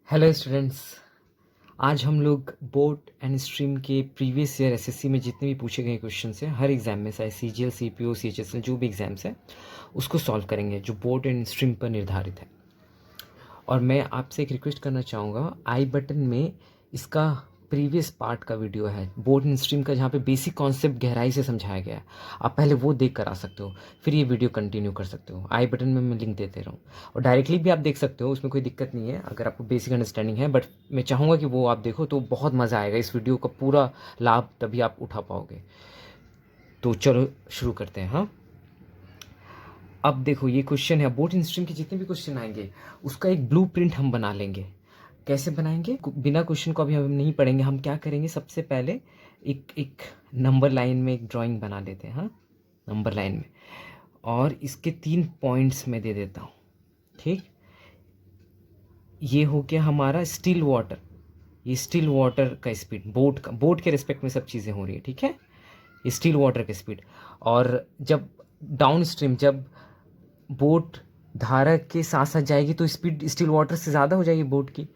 Hello students. आज हम लोग बोट एंड स्ट्रीम के प्रीवियस ईयर एसएससी में जितने भी पूछे गए क्वेश्चन हैं हर एग्ज़ाम में, चाहे सीजीएल, सीपीओ, सीएचएसएल, जो भी एग्ज़ाम्स है उसको सॉल्व करेंगे जो बोट एंड स्ट्रीम पर निर्धारित है। और मैं आपसे एक रिक्वेस्ट करना चाहूँगा, आई बटन में इसका प्रीवियस पार्ट का वीडियो है बोट एंड स्ट्रीम का, जहाँ पे बेसिक कॉन्सेप्ट गहराई से समझाया गया है। आप पहले वो देख कर आ सकते हो, फिर ये वीडियो कंटिन्यू कर सकते हो। आई बटन में मैं लिंक देते रहूँ और डायरेक्टली भी आप देख सकते हो, उसमें कोई दिक्कत नहीं है अगर आपको बेसिक अंडरस्टैंडिंग है। बट मैं चाहूँगा कि वो आप देखो तो बहुत मज़ा आएगा, इस वीडियो का पूरा लाभ तभी आप उठा पाओगे। तो चलो शुरू करते हैं। हाँ, अब देखो ये क्वेश्चन है, बोट एंड स्ट्रीम के जितने भी क्वेश्चन आएंगे उसका एक ब्लूप्रिंट हम बना लेंगे। कैसे बनाएंगे? बिना क्वेश्चन को अभी हम नहीं पढ़ेंगे। हम क्या करेंगे, सबसे पहले एक एक नंबर लाइन में एक ड्राइंग बना लेते हैं। हाँ, नंबर लाइन में, और इसके 3 पॉइंट्स में दे देता हूँ। ठीक, ये हो गया हमारा स्टिल वाटर। ये स्टिल वाटर का स्पीड, बोट का, बोट के रिस्पेक्ट में सब चीज़ें हो रही है। ठीक है, ये स्टिल वाटर का स्पीड। और जब डाउन स्ट्रीम, जब बोट धारा के साथ साथ जाएगी तो स्पीड स्टिल वाटर से ज़्यादा हो जाएगी बोट की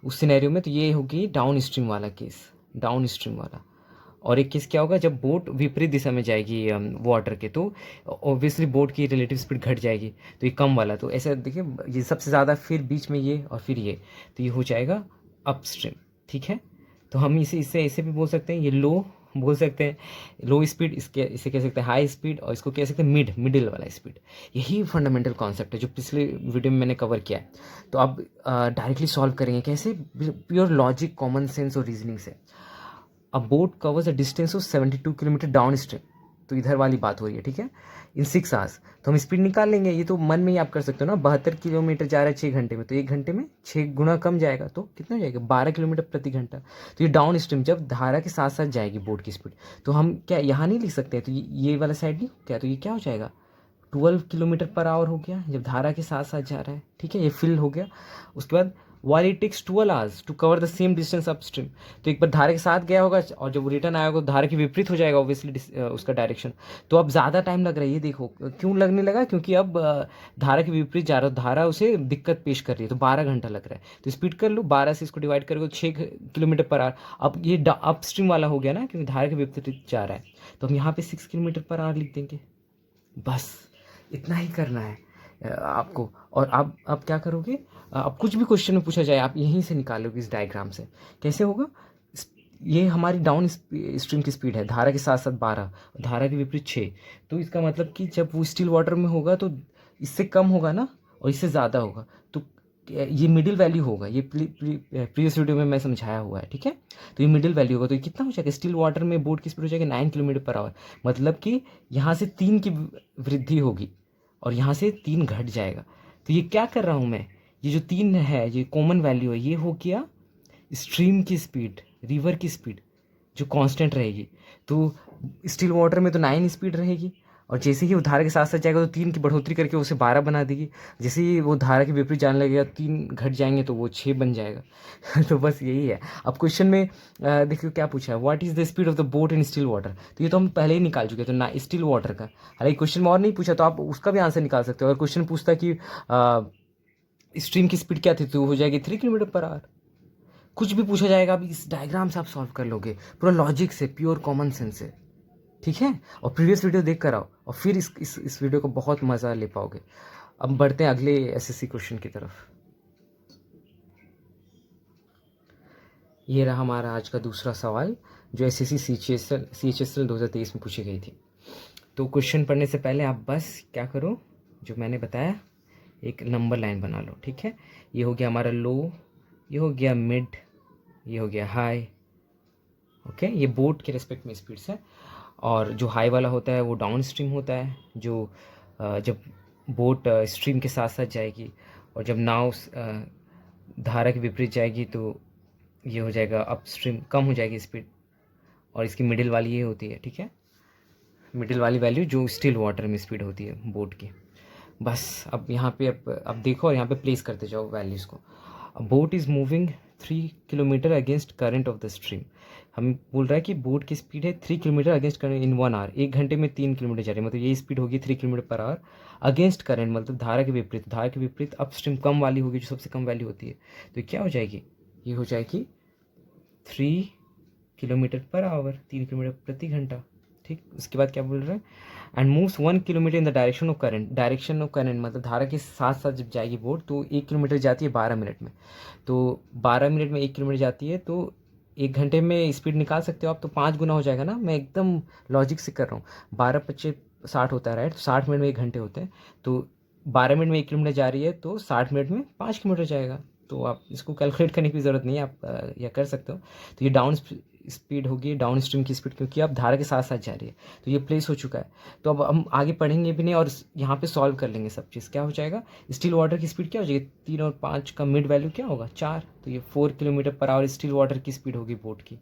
उस सिनेरियो में। तो ये होगी डाउन स्ट्रीम वाला केस, डाउन स्ट्रीम वाला। और एक केस क्या होगा, जब बोट विपरीत दिशा में जाएगी वाटर के, तो ऑब्वियसली बोट की रिलेटिव स्पीड घट जाएगी, तो ये कम वाला। तो ऐसा देखिए, ये सबसे ज़्यादा, फिर बीच में ये, और फिर ये, तो ये हो जाएगा अप स्ट्रीम। ठीक है, तो हम इसे इसे ऐसे भी बोल सकते हैं, ये लो बोल सकते हैं, लो स्पीड, इसके इसे कह सकते हैं हाई स्पीड, और इसको कह सकते हैं मिडिल वाला स्पीड। यही फंडामेंटल कॉन्सेप्ट है जो पिछले वीडियो में मैंने कवर किया है। तो अब डायरेक्टली सॉल्व करेंगे कैसे, प्योर लॉजिक, कॉमन सेंस और रीजनिंग से। अब boat covers a distance of 72 kilometre down stream, तो इधर वाली बात हो रही है। ठीक है, इन 6 आवर्स तो हम स्पीड निकाल लेंगे। ये तो मन में ही आप कर सकते हो ना, 72 किलोमीटर जा रहा है 6 घंटे में, तो 1 घंटे में 6 गुना कम जाएगा, तो कितना हो जाएगा, 12 किलोमीटर प्रति घंटा। तो ये डाउन स्ट्रीम जब धारा के साथ साथ जाएगी बोट की स्पीड, तो हम क्या यहाँ नहीं लिख सकते हैं, तो ये वाला साइड नहीं क्या, तो ये क्या हो जाएगा, 12 किलोमीटर पर आवर हो गया जब धारा के साथ साथ जा रहा है। ठीक है, ये फिल हो गया। उसके बाद while it takes 12 hours to cover the same distance upstream, तो एक बार धारा के साथ गया होगा और जब वो रिटर्न आएगा तो धारा के विपरीत हो जाएगा ऑब्वियसली उसका डायरेक्शन। तो अब ज़्यादा टाइम लग रहा है, ये देखो क्यों लगने लगा, क्योंकि अब धारा के विपरीत जा रहा है, धारा उसे दिक्कत पेश कर रही है, तो 12 घंटा लग रहा है। तो स्पीड कर लो, 12 से इसको डिवाइड करोगे 6 किलोमीटर पर आवर। अब ये अपस्ट्रीम वाला हो गया ना, क्योंकि धारा के विपरीत जा रहा है, तो हम यहाँ पे 6 किलोमीटर पर आवर लिख देंगे। बस इतना ही करना है आपको। और अब क्या करोगे, अब कुछ भी क्वेश्चन में पूछा जाए आप यहीं से निकालोगे इस डायग्राम से। कैसे होगा, ये हमारी डाउन स्ट्रीम की स्पीड है, धारा के साथ साथ 12, धारा के विपरीत 6। तो इसका मतलब कि जब वो स्टिल वाटर में होगा तो इससे कम होगा ना, और इससे ज़्यादा होगा, तो ये मिडिल वैल्यू होगा। ये प्रीवियस वीडियो में मैं समझाया हुआ है। ठीक है, तो ये मिडिल वैल्यू होगा। तो ये कितना हो जाएगा, स्टिल वाटर में बोट की स्पीड हो जाएगी 9 किलोमीटर पर आवर, मतलब कि यहाँ से 3 की वृद्धि होगी और यहाँ से 3 घट जाएगा। तो ये क्या कर रहा हूँ मैं, ये जो 3 है, ये कॉमन वैल्यू है, ये हो गया स्ट्रीम की स्पीड, रिवर की स्पीड जो कांस्टेंट रहेगी। तो स्टिल वाटर में तो 9 स्पीड रहेगी, और जैसे ही वो धारा के साथ साथ जाएगा तो 3 की बढ़ोतरी करके उसे 12 बना देगी। जैसे ही वो धारा के विपरीत जाने लगेगा, 3 घट जाएंगे तो वो 6 बन जाएगा। तो बस यही है। अब क्वेश्चन में देखिए क्या पूछा है, what is the speed of the boat in still water. तो ये तो हम पहले ही निकाल चुके हैं, तो ना स्टिल वाटर का, हालांकि क्वेश्चन में और नहीं पूछा तो आप उसका भी आंसर निकाल सकते हो। अगर क्वेश्चन पूछता कि स्ट्रीम की स्पीड क्या थी, तो हो जाएगी 3 किलोमीटर पर आवर। कुछ भी पूछा जाएगा, अभी इस डायग्राम से आप सॉल्व कर लोगे, पूरा लॉजिक से, प्योर कॉमन सेंस से। ठीक है, और प्रीवियस वीडियो देख कर आओ और फिर इस वीडियो को बहुत मज़ा ले पाओगे। अब बढ़ते हैं अगले एसएससी क्वेश्चन की तरफ। ये रहा हमारा आज का दूसरा सवाल, जो एसएससी सीएचएसएल 2023 में पूछी गई थी। तो क्वेश्चन पढ़ने से पहले आप बस क्या करो, जो मैंने बताया, एक नंबर लाइन बना लो। ठीक है, ये हो गया हमारा लो, ये हो गया मिड, ये हो गया हाई। ओके, ये बोट के रेस्पेक्ट में स्पीड्स है। और जो हाई वाला होता है वो डाउन स्ट्रीम होता है, जो जब बोट स्ट्रीम के साथ साथ जाएगी, और जब नाव धारा के विपरीत जाएगी तो ये हो जाएगा अप स्ट्रीम, कम हो जाएगी स्पीड। और इसकी मिडिल वाली ये होती है। ठीक है, मिडिल वाली वैल्यू जो स्टिल वाटर में स्पीड होती है बोट की। बस अब यहाँ पे अब देखो और यहाँ पे प्लेस करते जाओ वैल्यूज़ को। Boat is moving 3 kilometre against current of the stream. हम बोल रहा है कि बोट की स्पीड है 3 kilometre against current in 1 hour, 1 घंटे में 3 किलोमीटर जा रही है, मतलब ये स्पीड होगी 3 kilometre per hour against current, मतलब धारा के विपरीत। धारा के विपरीत अप स्ट्रीम कम वाली होगी, जो सबसे कम वैल्यू होती है, तो क्या हो जाएगी, ये हो जाएगी 3 किलोमीटर पर आवर, 3 किलोमीटर प्रति घंटा। ठीक, उसके बाद क्या बोल रहे हैं, and moves 1 kilometre in the direction of current. Direction of current मतलब धारा के साथ साथ जब जाएगी बोट तो 1 किलोमीटर जाती है 12 मिनट में, तो 12 मिनट में 1 किलोमीटर जाती है, तो 1 घंटे में स्पीड निकाल सकते हो आप, तो 5 गुना हो जाएगा ना। मैं एकदम लॉजिक से कर रहा हूँ, 12 पच्चीस 60 होता है राइट, तो 60 मिनट में 1 घंटे होते हैं, तो 12 मिनट में 1 किलोमीटर जा रही है, तो 60 मिनट में 5 किलोमीटर जाएगा। तो आप इसको कैलकुलेट करने की ज़रूरत नहीं है, आप यह कर सकते हो। तो ये डाउन स्पीड होगी, डाउन स्ट्रीम की स्पीड, क्योंकि आप धारा के साथ साथ जा रही है, तो ये प्लेस हो चुका है। तो अब हम आगे पढ़ेंगे भी नहीं और यहाँ पे सॉल्व कर लेंगे सब चीज़। क्या हो जाएगा, स्टिल वाटर की स्पीड क्या हो जाएगी, 3 और 5 का मिड वैल्यू क्या होगा, 4, तो ये 4 kilometre per hour still water की स्पीड होगी बोट की।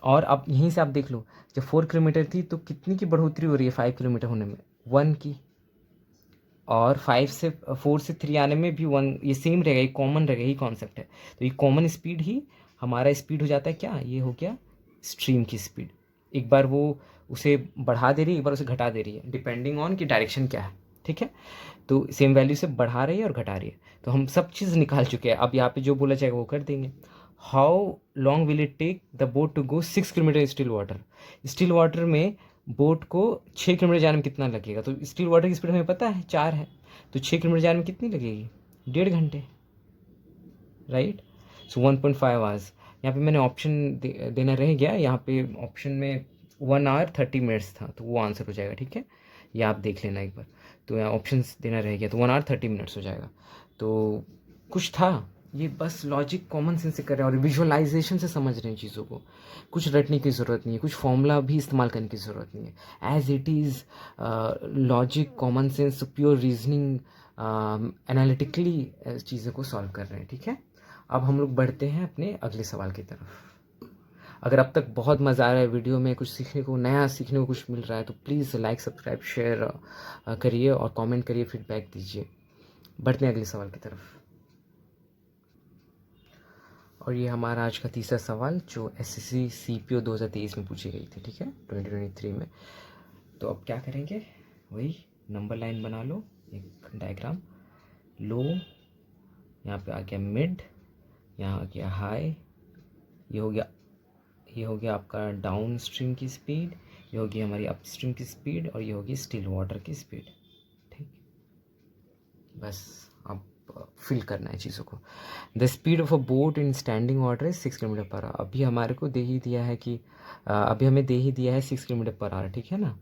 और अब यहीं से आप देख लो, जब 4 किलोमीटर थी तो कितनी की बढ़ोतरी हो रही है 5 किलोमीटर होने में, 1 की, और 4 से 3 आने में भी 1, ये सेम रहेगा, ये कॉमन रहेगा, यही कॉन्सेप्ट है। तो ये कॉमन स्पीड ही हमारा स्पीड हो जाता है, क्या ये हो गया स्ट्रीम की स्पीड। एक बार वो उसे बढ़ा दे रही है, एक बार उसे घटा दे रही है, डिपेंडिंग ऑन कि डायरेक्शन क्या है। ठीक है, तो सेम वैल्यू से बढ़ा रही है और घटा रही है। तो हम सब चीज़ निकाल चुके हैं, अब यहाँ पे जो बोला जाएगा वो कर देंगे। How long will it take the boat to go 6 kilometre still water. Still water में बोट को 6 किलोमीटर जाने में कितना लगेगा, तो स्टिल वाटर की स्पीड हमें पता है 4 है, तो 6 किलोमीटर जाने में कितनी लगेगी, 1.5 घंटे, राइट। सो 1.5 आवर्स। यहाँ पे मैंने ऑप्शन देना रह गया, यहाँ पे ऑप्शन में 1 आवर 30 मिनट्स था, तो वो आंसर हो जाएगा। ठीक है, ये आप देख लेना एक बार, तो यहाँ ऑप्शन देना रह गया, तो 1 आवर 30 मिनट्स हो जाएगा। तो कुछ था, ये बस लॉजिक कॉमन सेंस से कर रहे हैं और विजुअलाइजेशन से समझ रहे हैं चीज़ों को, कुछ रटने की ज़रूरत नहीं है, कुछ फॉर्मूला भी इस्तेमाल करने की ज़रूरत नहीं है। As it is logic, common sense, pure reasoning, analytically चीज़ों को सॉल्व कर रहे हैं। ठीक है, अब हम लोग बढ़ते हैं अपने अगले सवाल की तरफ। अगर अब तक बहुत मज़ा आ रहा है वीडियो में, कुछ सीखने को, नया सीखने को कुछ मिल रहा है, तो प्लीज़ लाइक, सब्सक्राइब, शेयर करिए और कमेंट करिए, फीडबैक दीजिए। बढ़ते हैं अगले सवाल की तरफ। और ये हमारा आज का तीसरा सवाल, जो एसएससी सीपीओ 2023 में पूछी गई थी। ठीक है, 2023 में। तो अब क्या करेंगे, वही नंबर लाइन बना लो, एक डायग्राम लो, यहाँ पे आ गया मिड, यहाँ आ गया हाई, ये हो गया आपका डाउन स्ट्रीम की स्पीड, ये होगी हमारी अप स्ट्रीम की स्पीड, और ये होगी स्टिल वाटर की स्पीड। ठीक, बस अब फिल करना है चीज़ों को। The speed of a boat in standing water है 6 किलोमीटर पर आवर। अभी हमारे को दे ही दिया है कि अभी हमें दे ही दिया है 6 किलोमीटर पर आवर। ठीक है ना,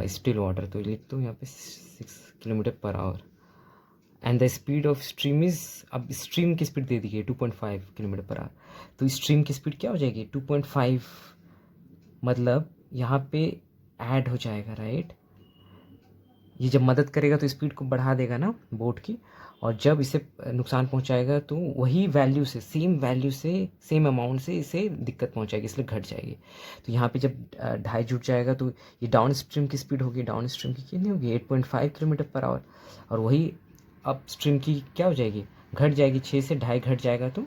स्टिल वाटर, तो लिख दो यहाँ पे 6 kilometre per hour. And the speed of stream is, अब स्ट्रीम की स्पीड दे दी है 2.5 किलोमीटर पर आवर, तो स्ट्रीम की स्पीड क्या हो जाएगी 2.5, मतलब यहाँ पे ऐड हो जाएगा, राइट। ये जब मदद करेगा तो स्पीड को बढ़ा देगा ना बोट की, और जब इसे नुकसान पहुंचाएगा तो वही वैल्यू से, सेम वैल्यू से, सेम अमाउंट से इसे दिक्कत पहुंचाएगी, इसलिए घट जाएगी। तो यहाँ पे जब ढाई जुट जाएगा तो ये डाउन स्ट्रीम की स्पीड होगी, डाउन स्ट्रीम की कितनी होगी 8.5 किलोमीटर पर आवर, और वही अप स्ट्रीम की क्या हो जाएगी, घट जाएगी, 6 से ढाई घट जाएगा तो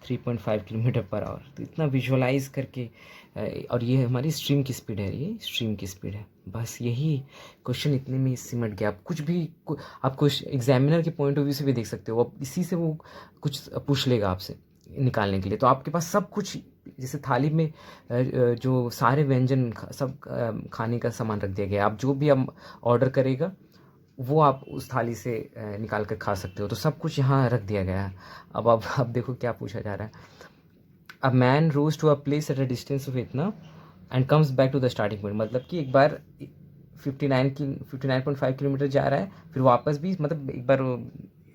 3.5 किलोमीटर पर आवर। तो इतना विजुअलाइज करके, और ये हमारी स्ट्रीम की स्पीड है, ये स्ट्रीम की स्पीड है। बस यही क्वेश्चन इतने में सिमट गया। आप कुछ भी आपको एग्जामिनर के पॉइंट ऑफ व्यू से भी देख सकते हो, अब इसी से वो कुछ पूछ लेगा आपसे निकालने के लिए, तो आपके पास सब कुछ, जैसे थाली में जो सारे व्यंजन सब खाने का सामान रख दिया गया, आप जो भी आप ऑर्डर करेगा वो आप उस थाली से निकाल कर खा सकते हो, तो सब कुछ यहाँ रख दिया गया है। अब देखो क्या पूछा जा रहा है। A man rose to a place at a distance of इतना and comes back to the starting point, मतलब कि एक बार 59.5 किलोमीटर जा रहा है, फिर वापस भी, मतलब एक बार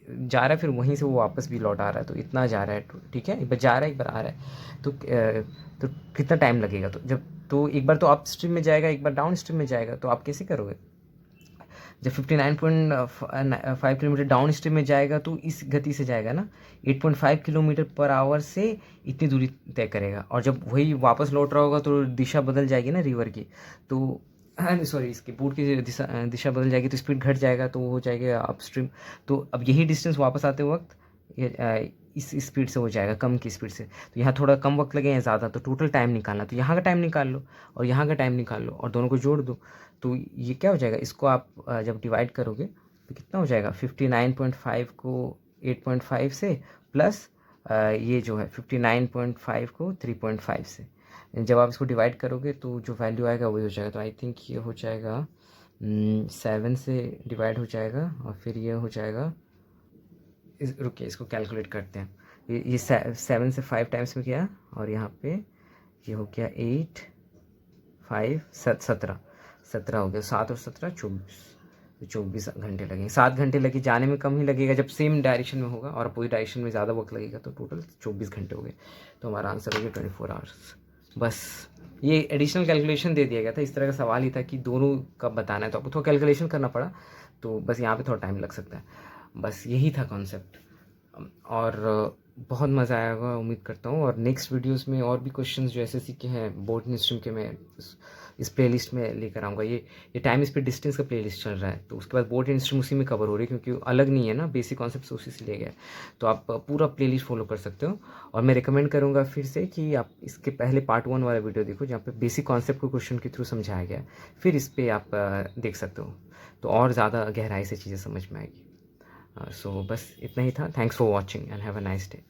जा रहा है, फिर वहीं से वो वापस भी लौट आ रहा है, तो इतना जा रहा है। ठीक है, एक बार जा रहा है, एक बार आ रहा है, तो कितना टाइम लगेगा, तो एक बार तो अप स्ट्रीम में जाएगा, एक बार डाउन स्ट्रीम में जाएगा, तो आप कैसे करोगे। जब 59.5 किलोमीटर डाउन स्ट्रीम में जाएगा तो इस गति से जाएगा ना, 8.5 किलोमीटर पर आवर से इतनी दूरी तय करेगा, और जब वही वापस लौट रहा होगा तो दिशा बदल जाएगी ना रिवर की, तो सॉरी इसके बोट की दिशा बदल जाएगी, तो स्पीड घट जाएगा, तो वो हो जाएगा अप स्ट्रीम। तो अब यही डिस्टेंस वापस आते वक्त इस स्पीड से हो जाएगा, कम की स्पीड से। तो यहाँ थोड़ा कम वक्त लगे या ज़्यादा, तो टोटल टाइम निकालना, तो यहाँ का टाइम निकाल लो और यहाँ का टाइम निकाल लो और दोनों को जोड़ दो। तो ये क्या हो जाएगा, इसको आप जब डिवाइड करोगे तो कितना हो जाएगा, 59.5 को 8.5 से प्लस ये जो है 59.5 को 3.5 से। जब आप इसको डिवाइड करोगे तो जो वैल्यू आएगा वही हो जाएगा। तो आई थिंक ये हो जाएगा 7 से डिवाइड हो जाएगा और फिर ये हो जाएगा, रुकिए इसको कैलकुलेट करते हैं। ये 7 से 5 टाइम्स में किया और यहाँ पे ये हो गया 8 5 17 हो गया, 7 और 17 24, तो 24 घंटे लगेंगे। 7 घंटे लगे, जाने में कम ही लगेगा जब सेम डायरेक्शन में होगा, और अपोजिट डायरेक्शन में ज़्यादा वक्त लगेगा, तो टोटल 24 घंटे हो गए। तो हमारा आंसर हो गया 24 आवर्स। बस ये एडिशनल कैलकुलेशन दे दिया गया था, इस तरह का सवाल ही था कि दोनों कब बताना है, तो आपको थोड़ा कैलकुलेशन करना पड़ा, तो बस यहाँ पे थोड़ा टाइम लग सकता है। बस यही था कॉन्सेप्ट, और बहुत मज़ा आया होगा उम्मीद करता हूँ। और नेक्स्ट वीडियोस में और भी क्वेश्चंस जो एसएससी के हैं बोर्ड एंड स्ट्रीम के, मैं इस प्लेलिस्ट में लेकर आऊँगा। ये टाइम स्पीड डिस्टेंस का प्लेलिस्ट चल रहा है, तो उसके बाद बोर्ड एंड स्ट्रीम उसी में कवर हो रही है, क्योंकि अलग नहीं है ना, बेसिक कॉन्सेप्ट उसी से ले गया है। तो आप पूरा प्लेलिस्ट फॉलो कर सकते हो। और मैं रिकमेंड करूँगा फिर से कि आप इसके पहले पार्ट 1 वाला वीडियो देखो, जहाँ पे बेसिक कॉन्सेप्ट को क्वेश्चन के थ्रू समझाया गया है, फिर इस पर आप देख सकते हो, तो और ज़्यादा गहराई से चीज़ें समझ में आएगी। सो बस इतना ही था। Thanks for watching and have a nice day.